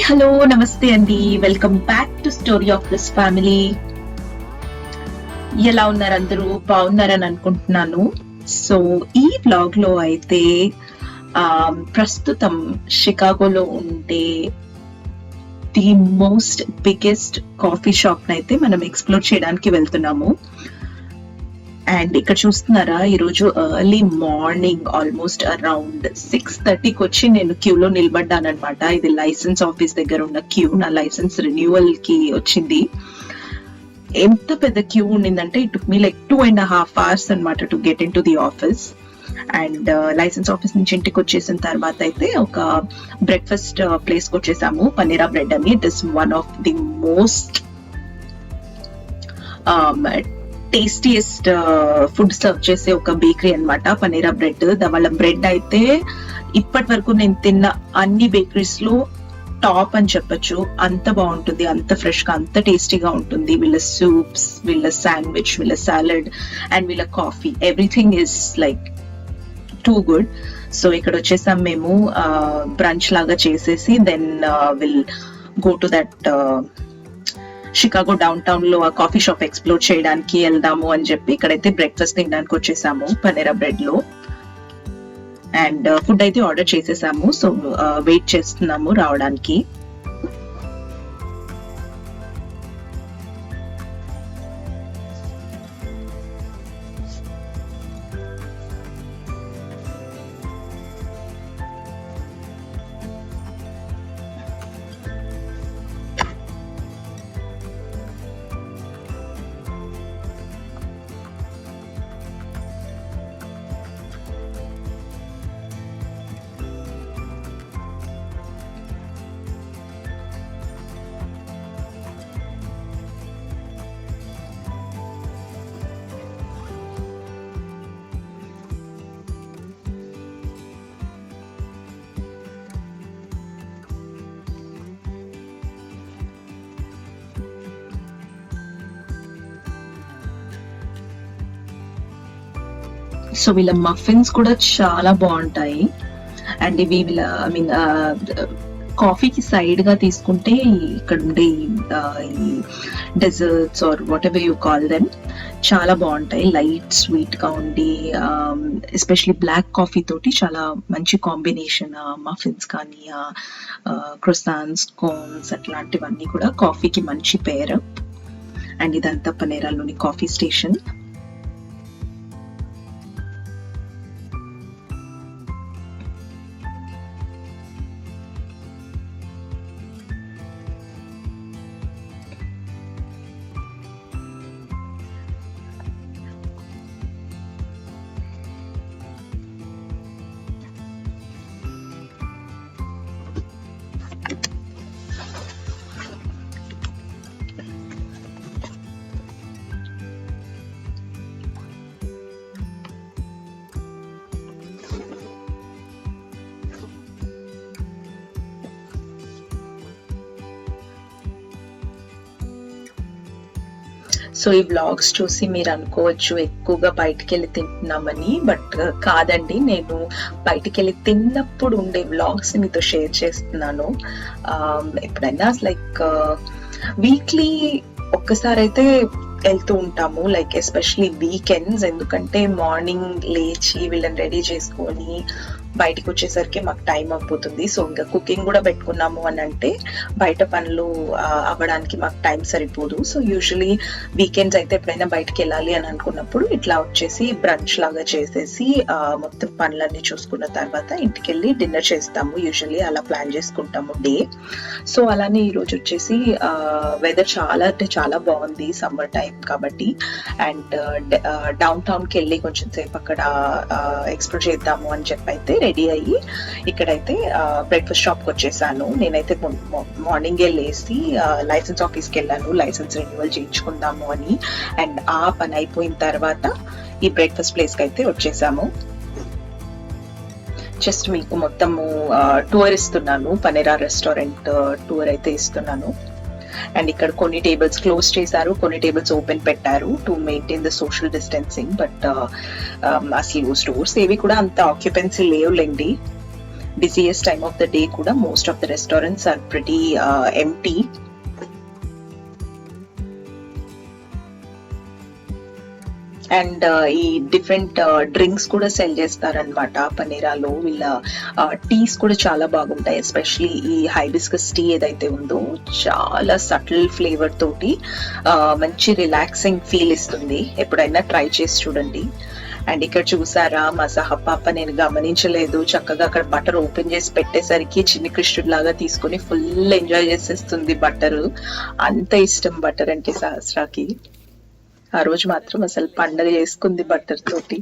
Hello నమస్తే అండి. Welcome back to story of this family. ఎలా ఉన్నారు అందరూ? బాగున్నారని అనుకుంటున్నాను. సో ఈ వ్లాగ్ లో అయితే ప్రస్తుతం షికాగోలో ఉండే the most biggest coffee shop అయితే మనం ఎక్స్ప్లోర్ చేయడానికి వెళ్తున్నాము. అండ్ ఇక్కడ చూస్తున్నారా, ఈరోజు ఎర్లీ మార్నింగ్ ఆల్మోస్ట్ అరౌండ్ 6:30కి వచ్చి నేను క్యూలో నిలబడ్డాను అనమాట. ఇది లైసెన్స్ ఆఫీస్ దగ్గర ఉన్న క్యూ. నా లైసెన్స్ రెన్యూవల్ కి వచ్చింది. ఎంత పెద్ద క్యూ ఉండిందంటే it took me like 2.5 hours అనమాట to get into the office. And licence office నుంచి ఇంటికి వచ్చేసిన తర్వాత అయితే ఒక బ్రేక్ఫాస్ట్ ప్లేస్ కి వచ్చేసాము, పనీరా బ్రెడ్ అని. It is one of the most tastiest food serve చేసే ఒక బేకరీ అనమాట పనీరా బ్రెడ్. వాళ్ళ బ్రెడ్ అయితే ఇప్పటి వరకు నేను తిన్న అన్ని బేకరీస్ లో టాప్ అని చెప్పొచ్చు. అంత బాగుంటుంది, అంత ఫ్రెష్ గా, అంత టేస్టీగా ఉంటుంది. వీళ్ళ సూప్స్, వీళ్ళ శాండ్విచ్, వీళ్ళ సాలడ్ అండ్ వీళ్ళ coffee, everything is like too good. So ఇక్కడ వచ్చేసాం మేము, బ్రంచ్ లాగా చేసేసి then will go to that Chicago downtown లో ఆ కాఫీ షాప్ ఎక్స్ప్లోర్ చేయడానికి వెళ్దాము అని చెప్పి ఇక్కడైతే బ్రేక్ఫాస్ట్ తినడానికి వచ్చేసాము పనీరా బ్రెడ్ లో. అండ్ ఫుడ్ అయితే ఆర్డర్ చేసేసాము. సో వెయిట్ చేస్తున్నాము రావడానికి. సో వీళ్ళ మఫిన్స్ కూడా చాలా బాగుంటాయి. అండ్ ఇవి వీళ్ళ ఐ మీన్ కాఫీకి సైడ్ గా తీసుకుంటే ఇక్కడ ఉండే ఈ desserts or whatever you call them చాలా బాగుంటాయి. లైట్ స్వీట్ గా ఉండి ఎస్పెషలీ బ్లాక్ కాఫీ తోటి చాలా మంచి కాంబినేషన్. మఫిన్స్ కానీ క్రోసాన్స్, కోన్స్ అట్లాంటివన్నీ కూడా కాఫీకి మంచి పేర్. అండ్ ఇదంతా పనేరాలోని కాఫీ స్టేషన్. సో ఈ వ్లాగ్స్ చూసి మీరు అనుకోవచ్చు ఎక్కువగా బయటికి వెళ్ళి తింటున్నామని, బట్ కాదండి. నేను బయటికి వెళ్ళి తిన్నప్పుడు ఉండే వ్లాగ్స్ మీతో షేర్ చేస్తున్నాను. ఎప్పుడైనా లైక్ వీక్లీ ఒక్కసారి అయితే వెళ్తూ ఉంటాము, లైక్ ఎస్పెషలీ వీకెండ్స్. ఎందుకంటే మార్నింగ్ లేచి వీళ్ళని రెడీ చేసుకొని బయటకు వచ్చేసరికి మాకు టైం అయిపోతుంది. సో ఇంకా కుకింగ్ కూడా పెట్టుకున్నాము అని అంటే బయట పనులు అవ్వడానికి మాకు టైం సరిపోదు. సో యూజువలీ వీకెండ్స్ అయితే ఎప్పుడైనా బయటకు వెళ్ళాలి అని అనుకున్నప్పుడు ఇట్లా వచ్చేసి బ్రంచ్ లాగా చేసేసి మొత్తం పనులన్నీ చూసుకున్న తర్వాత ఇంటికి వెళ్ళి డిన్నర్ చేస్తాము. యూజువలీ అలా ప్లాన్ చేసుకుంటాము డే. సో అలానే ఈరోజు వచ్చేసి వెదర్ చాలా అంటే చాలా బాగుంది, సమ్మర్ టైం కాబట్టి. అండ్ డౌన్ టౌన్కి వెళ్ళి కొంచెం సేపు అక్కడ ఎక్స్ప్లోర్ చేద్దాము అని చెప్పి అయితే రెడీ అయ్యి ఇక్కడైతే బ్రేక్ఫాస్ట్ షాప్కి వచ్చేసాను. నేనైతే మార్నింగే లేసి లైసెన్స్ ఆఫీస్కి వెళ్ళాను, లైసెన్స్ రెన్యువల్ చేయించుకుందాము అని. అండ్ ఆ పని అయిపోయిన తర్వాత ఈ బ్రేక్ఫాస్ట్ ప్లేస్కి అయితే వచ్చేసాము. జస్ట్ మీకు మొత్తము టూర్ ఇస్తున్నాను, పనేరా రెస్టారెంట్ టూర్ అయితే ఇస్తున్నాను. అండ్ ఇక్కడ కొన్ని టేబుల్స్ క్లోజ్ చేశారు, కొన్ని టేబుల్స్ ఓపెన్ పెట్టారు to maintain the social distancing. But అసలు స్టోర్స్ ఏవి కూడా అంత occupancy లేవులేండి. busiest time of the day kuda most of the restaurants are pretty empty. And ఈ డిఫరెంట్ డ్రింక్స్ కూడా సెల్ చేస్తారనమాట పనేరాలో. వీళ్ళ టీస్ కూడా చాలా బాగుంటాయి, ఎస్పెషలీ ఈ హైబిస్కస్ టీ ఏదైతే ఉందో చాలా సటిల్ ఫ్లేవర్ తోటి మంచి రిలాక్సింగ్ ఫీల్ ఇస్తుంది. ఎప్పుడైనా ట్రై చేసి చూడండి. అండ్ ఇక్కడ చూసారా మా సహపాప, నేను గమనించలేదు, చక్కగా అక్కడ బటర్ ఓపెన్ చేసి పెట్టేసరికి చిన్ని కృష్ణుడు లాగా తీసుకొని ఫుల్ ఎంజాయ్ చేసేస్తుంది బటర్. అంత ఇష్టం బటర్ అంటే సహస్రాకి. ఆ రోజు మాత్రం అసలు పండగ చేసుకుంది బటర్ తోటి.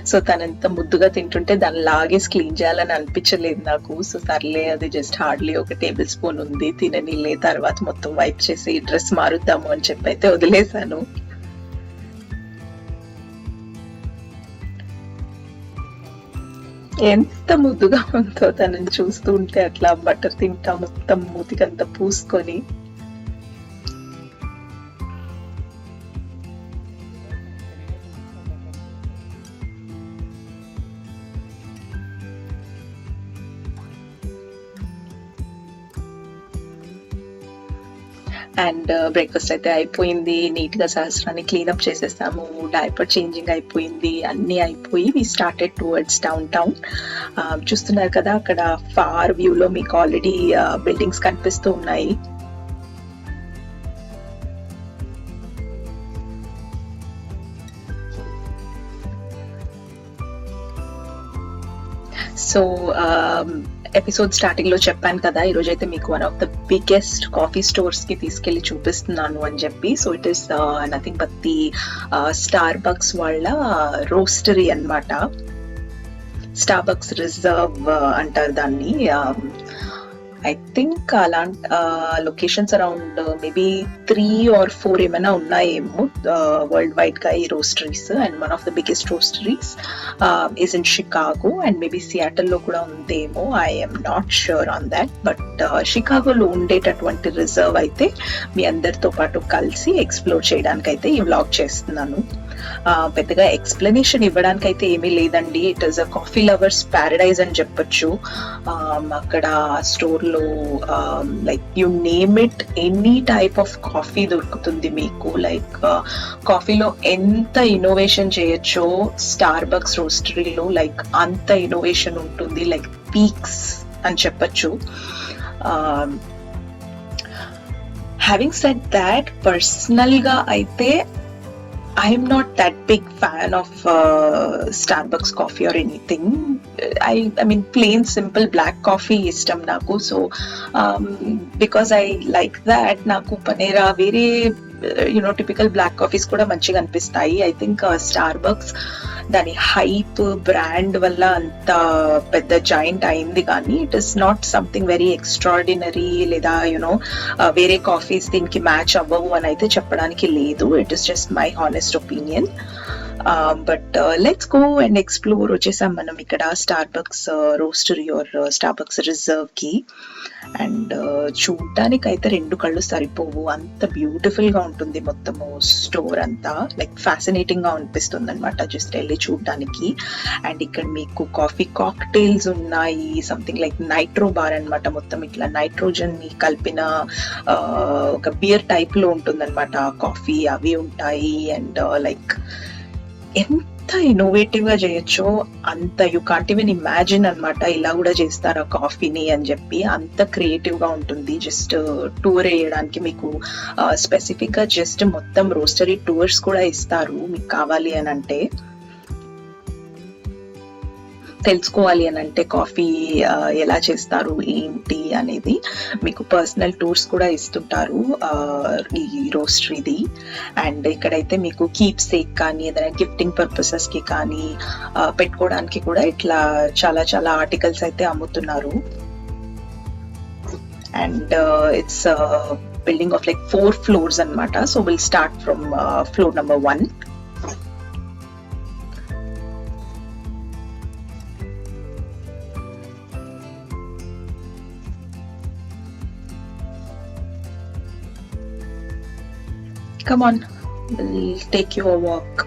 సో తనంత ముద్దుగా తింటుంటే దాన్ని లాగేసి క్లీన్ చేయాలని అనిపించలేదు నాకు. సో సర్లే, అది జస్ట్ హార్డ్లీ ఒక టేబుల్ స్పూన్ ఉంది, తిననిలే, తర్వాత మొత్తం వైప్ చేసి డ్రెస్ మారుద్దాము అని చెప్పి అయితే వదిలేసాను. ఎంత ముద్దుగా ఉందో తనని చూస్తూ ఉంటే, అట్లా బటర్ తింటా మొత్తం మూతికంతా పూసుకొని. అండ్ బ్రేక్ఫాస్ట్ అయితే అయిపోయింది, నీట్ గా సహస్రాన్ని క్లీనప్ చేసేసాము, డైపర్ చేంజింగ్ అయిపోయింది, అన్ని అయిపోయి we started towards downtown. చూస్తున్నారు కదా అక్కడ ఫార్ వ్యూ లో మీకు ఆల్రెడీ బిల్డింగ్స్ కనిపిస్తూ ఉన్నాయి. సో ఎపిసోడ్ స్టార్టింగ్ లో చెప్పాను కదా, ఈ రోజు అయితే మీకు one of the biggest coffee stores కి తీసుకెళ్లి చూపిస్తున్నాను అని చెప్పి. So it is nothing but the Starbucks వాళ్ళ రోస్టరీ అన్నమాట. స్టార్ బక్స్ రిజర్వ్ అంటారు దాన్ని. ఐ థింక్ అలాంటి లొకేషన్స్ అరౌండ్ మేబీ 3 or 4 ఏమైనా ఉన్నాయేమో వరల్డ్ వైడ్ గా ఈ roasteries. And one of the biggest roasteries is in Chicago, and maybe Seattle లో కూడా ఉందేమో, I'm not sure on that. But షికాగోలో ఉండేటటువంటి రిజర్వ్ అయితే మీ అందరితో పాటు కలిసి ఎక్స్ప్లోర్ చేయడానికి అయితే ఈ వ్లాగ్ చేస్తున్నాను. పెద్దగా ఎక్స్ప్లెనేషన్ ఇవ్వడానికి అయితే ఏమీ లేదండి. It is a coffee lovers Paradise అని చెప్పొచ్చు. అక్కడ స్టోర్ లో like you name it, any type of coffee దొరుకుతుంది మీకు. లైక్ కాఫీలో ఎంత ఇన్నోవేషన్ చేయొచ్చో స్టార్ బక్స్ రోస్టరీలో లైక్ అంత ఇన్నోవేషన్ ఉంటుంది, లైక్ పీక్స్ అని చెప్పొచ్చు. హ్యావింగ్ సెడ్ దాట్, పర్సనల్ గా అయితే I'm not that big fan of Starbucks coffee or anything. I mean plain simple black coffee ishtam naku. So because I like that, naku panera very typical black coffees kuda manchiga anpistayi. I think Starbucks దాని hype brand వల్ల అంత పెద్ద joint అయింది, కానీ it is not something very extraordinary లేదా వేరే coffees దీనికి match అవ్వవు అని అయితే చెప్పడానికి లేదు. It is just my honest opinion. But let's go and explore. వచ్చేసాం మనం ఇక్కడ స్టార్బక్స్ రోస్టరీ ఆర్ స్టార్బక్స్ రిజర్వ్ కి. అండ్ చూడ్డానికి అయితే 2 కళ్ళు సరిపోవు, అంత బ్యూటిఫుల్ గా ఉంటుంది మొత్తము స్టోర్ అంతా. లైక్ ఫ్యాసినేటింగ్ గా అనిపిస్తుంది అనమాట జస్ట్ వెళ్ళి చూడడానికి. అండ్ ఇక్కడ మీకు కాఫీ కాక్టైల్స్ ఉన్నాయి, సంథింగ్ లైక్ నైట్రో బార్ అనమాట. మొత్తం ఇట్లా నైట్రోజన్ ని కలిపిన ఒక బియర్ టైప్ లో ఉంటుంది అనమాట కాఫీ, అవి ఉంటాయి. అండ్ లైక్ ఎంత ఇన్నోవేటివ్ గా చేయొచ్చో అంత యూ కాంట్ ఈవెన్ ఇమాజిన్ అనమాట, ఇలా కూడా చేస్తారా కాఫీని అని చెప్పి. అంత క్రియేటివ్ గా ఉంటుంది. జస్ట్ టూర్ వేయడానికి మీకు స్పెసిఫిక్ గా జస్ట్ మొత్తం రోస్టరీ టూర్స్ కూడా ఇస్తారు మీకు కావాలి అని అంటే. తెలుసుకోవాలి అని అంటే కాఫీ ఎలా చేస్తారు ఏంటి అనేది మీకు పర్సనల్ టూర్స్ కూడా ఇస్తుంటారు ఈ రోస్టరీది. అండ్ ఇక్కడైతే మీకు కీప్ సేక్ కానీ ఏదైనా గిఫ్టింగ్ పర్పసెస్ కి కానీ పెట్టుకోవడానికి కూడా ఇట్లా చాలా చాలా ఆర్టికల్స్ అయితే అమ్ముతున్నారు. And it's building of like 4 floors అన్నమాట. So will start from floor number 1. Come on, we'll take you a walk.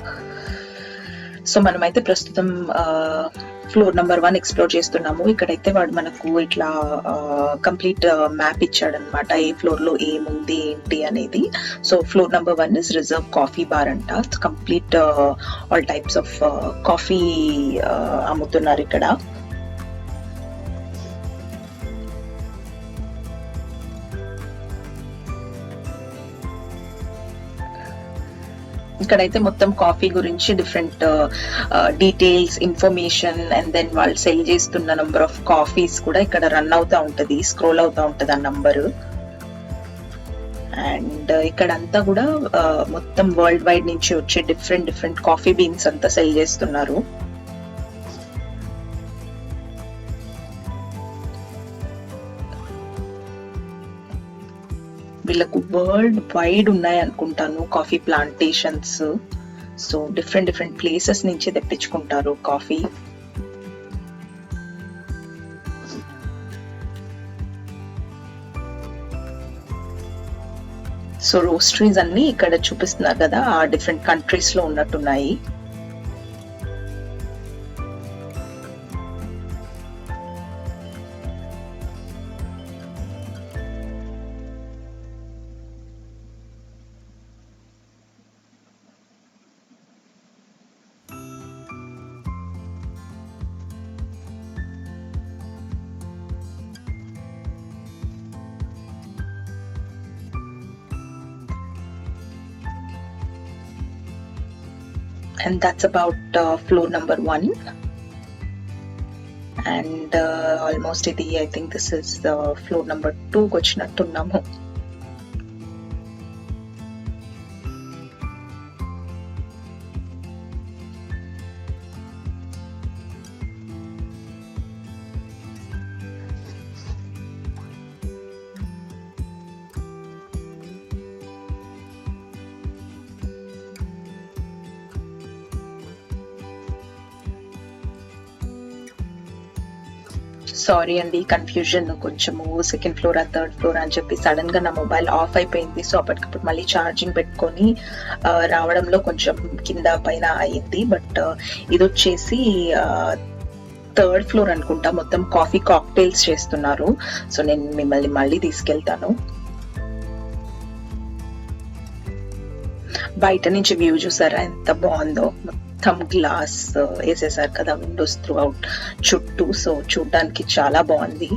So మనమైతే ప్రస్తుతం ఫ్లోర్ నెంబర్ 1 ఎక్స్ప్లోర్ చేస్తున్నాము. ఇక్కడైతే వాడు మనకు ఇట్లా కంప్లీట్ మ్యాప్ ఇచ్చాడనమాట, ఏ ఫ్లోర్ లో ఏముంది ఏంటి అనేది. So floor number 1 is reserve coffee bar అంట. Complete all types of coffee అమ్ముతున్నారు ఇక్కడ. ఇక్కడైతే మొత్తం కాఫీ గురించి different details, information, and then వాళ్ళు సెల్ చేస్తున్న నంబర్ ఆఫ్ కాఫీస్ కూడా ఇక్కడ రన్ అవుతా ఉంటది, స్క్రోల్ అవుతా ఉంటది ఆ నంబరు. అండ్ ఇక్కడంతా కూడా మొత్తం వరల్డ్ వైడ్ నుంచి వచ్చే డిఫరెంట్ కాఫీ బీన్స్ అంతా సెల్ చేస్తున్నారు. వీళ్ళకు వరల్డ్ వైడ్ ఉన్నాయి అనుకుంటాను coffee plantations. So different places నుంచి తెప్పించుకుంటారు కాఫీ. సో రోస్టరీస్ అన్ని ఇక్కడ చూపిస్తున్నారు కదా, ఆ డిఫరెంట్ కంట్రీస్ లో ఉన్నట్టున్నాయి. And that's about floor number 1. And almost I think this is floor number 2 వచ్చి సారీ అండి, కన్ఫ్యూజన్ కొంచెము. సెకండ్ ఫ్లోర్ ఆ థర్డ్ ఫ్లోర్ అని చెప్పి సడన్ గా నా మొబైల్ ఆఫ్ అయిపోయింది. సో అప్పటికప్పుడు మళ్ళీ ఛార్జింగ్ పెట్టుకొని రావడంలో కొంచెం కింద పైన అయింది. బట్ ఇది వచ్చేసి థర్డ్ ఫ్లోర్ అనుకుంటా. మొత్తం కాఫీ కాక్టైల్స్ చేస్తున్నారు. సో నేను మిమ్మల్ని మళ్ళీ తీసుకెళ్తాను. బయట నుంచి వ్యూ చూసారా ఎంత బాగుందో. మొత్తం గ్లాస్ వేసేసారు కదా విండోస్ త్రూ అవుట్ చుట్టూ. సో చూడడానికి చాలా బాగుంది.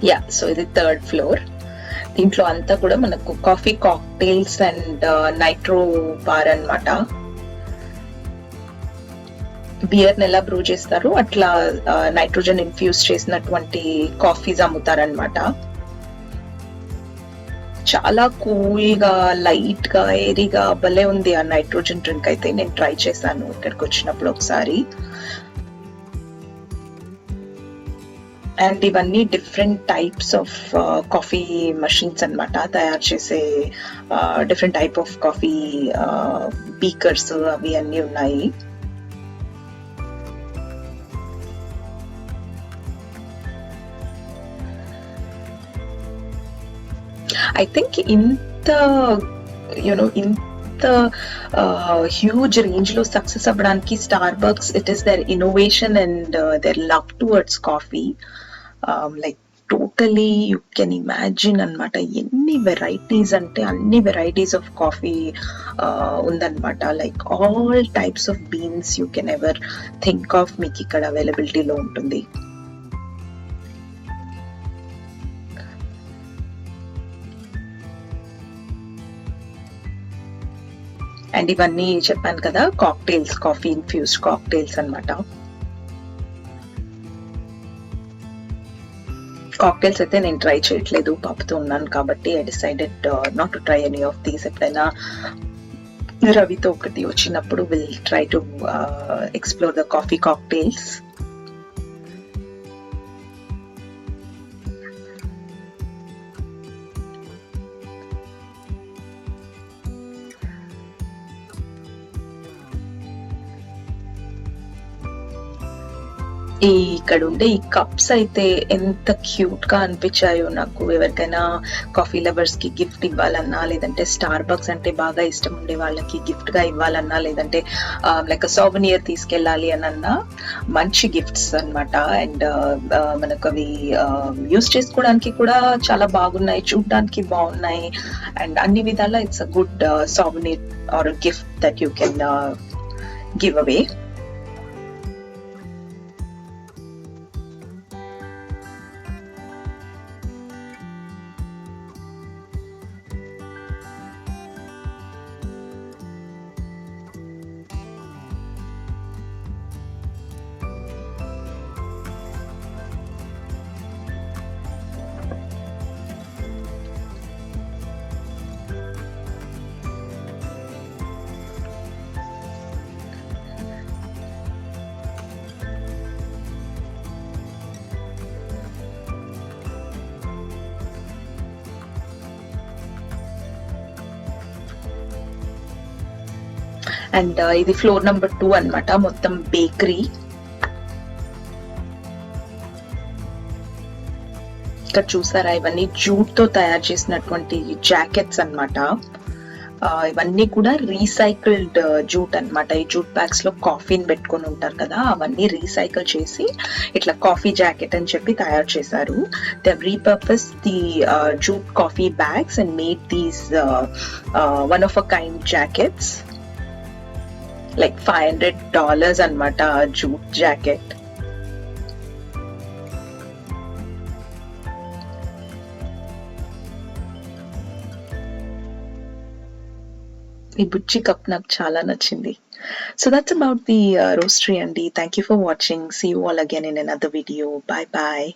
యా, సో ఇది థర్డ్ ఫ్లోర్. దీంట్లో అంతా కూడా మనకు coffee cocktails and nitro bar అన్నమాట. బియర్ ని ఎలా బ్రూ చేస్తారు అట్లా నైట్రోజన్ ఇన్ఫ్యూజ్ చేసినటువంటి కాఫీస్ అమ్ముతారనమాట. చాలా కూల్ గా, లైట్ గా, ఎయిరీగా భలే ఉంది ఆ నైట్రోజన్ డ్రింక్. అయితే నేను ట్రై చేశాను ఇక్కడికి వచ్చినప్పుడు ఒకసారి. అండ్ ఇవన్నీ different types of coffee machines అన్నమాట. తయారు చేసే different type of coffee beakers అవి అన్నీ ఉన్నాయి. ఐ థింక్ ఇంత హ్యూజ్ రేంజ్ లో సక్సెస్ అవ్వడానికి Starbucks, it is their innovation and their love towards coffee. Like totally you can imagine అనమాట. ఎన్ని వెరైటీస్ అంటే అన్ని వెరైటీస్ ఆఫ్ కాఫీ ఉందన్నమాట. Like all types of beans you can ever think of మీకు ఇక్కడ అవైలబిలిటీలో ఉంటుంది. అండ్ ఇవన్నీ చెప్పాను కదా కాక్టైల్స్, కాఫీ ఇన్ఫ్యూజ్డ్ కాక్టైల్స్ అన్నమాట. కాక్టైల్స్ అయితే నేను ట్రై చేయట్లేదు, పాపుతూ ఉన్నాను కాబట్టి I decided not to try any of these. ఎప్పుడైనా రవితో ఒకటి వచ్చినప్పుడు will try to explore the coffee cocktails. ఇక్కడ ఉండే ఈ కప్స్ అయితే ఎంత క్యూట్ గా అనిపించాయో నాకు. ఎవరికైనా కాఫీ లవర్స్ కి గిఫ్ట్ ఇవ్వాలన్నా, లేదంటే స్టార్ బక్స్ అంటే బాగా ఇష్టం ఉండే వాళ్ళకి గిఫ్ట్ గా ఇవ్వాలన్నా, లేదంటే లైక్ సోవెనియర్ తీసుకెళ్ళాలి అని అన్నా మంచి గిఫ్ట్స్ అన్నమాట. అండ్ మనకు అవి యూస్ చేసుకోవడానికి కూడా చాలా బాగున్నాయి, చూడడానికి బాగున్నాయి, అండ్ అన్ని విధాలా it's a good souvenir or gift that you can give away. And ఇది ఫ్లోర్ నెంబర్ 2 అన్నమాట, మొత్తం బేకరీ. ఇక్కడ చూసారా, ఇవన్నీ జూట్ తో తయారు చేసినటువంటి జాకెట్స్ అన్నమాట. ఇవన్నీ కూడా రీసైకిల్డ్ జూట్ అన్నమాట. ఈ జూట్ బ్యాగ్స్ లో కాఫీని పెట్టుకొని ఉంటారు కదా, అవన్నీ రీసైకిల్ చేసి ఇట్లా కాఫీ జాకెట్ అని చెప్పి తయారు చేశారు. They repurpose the jute coffee bags and made these one of a kind jackets. like $500 అన్నమాట జూట్ జాకెట్. ఈ బుచ్చి కప్ నాకు చాలా నచ్చింది. So that's about the roastery అండి. Thank you for watching. See you all again in another video. Bye bye.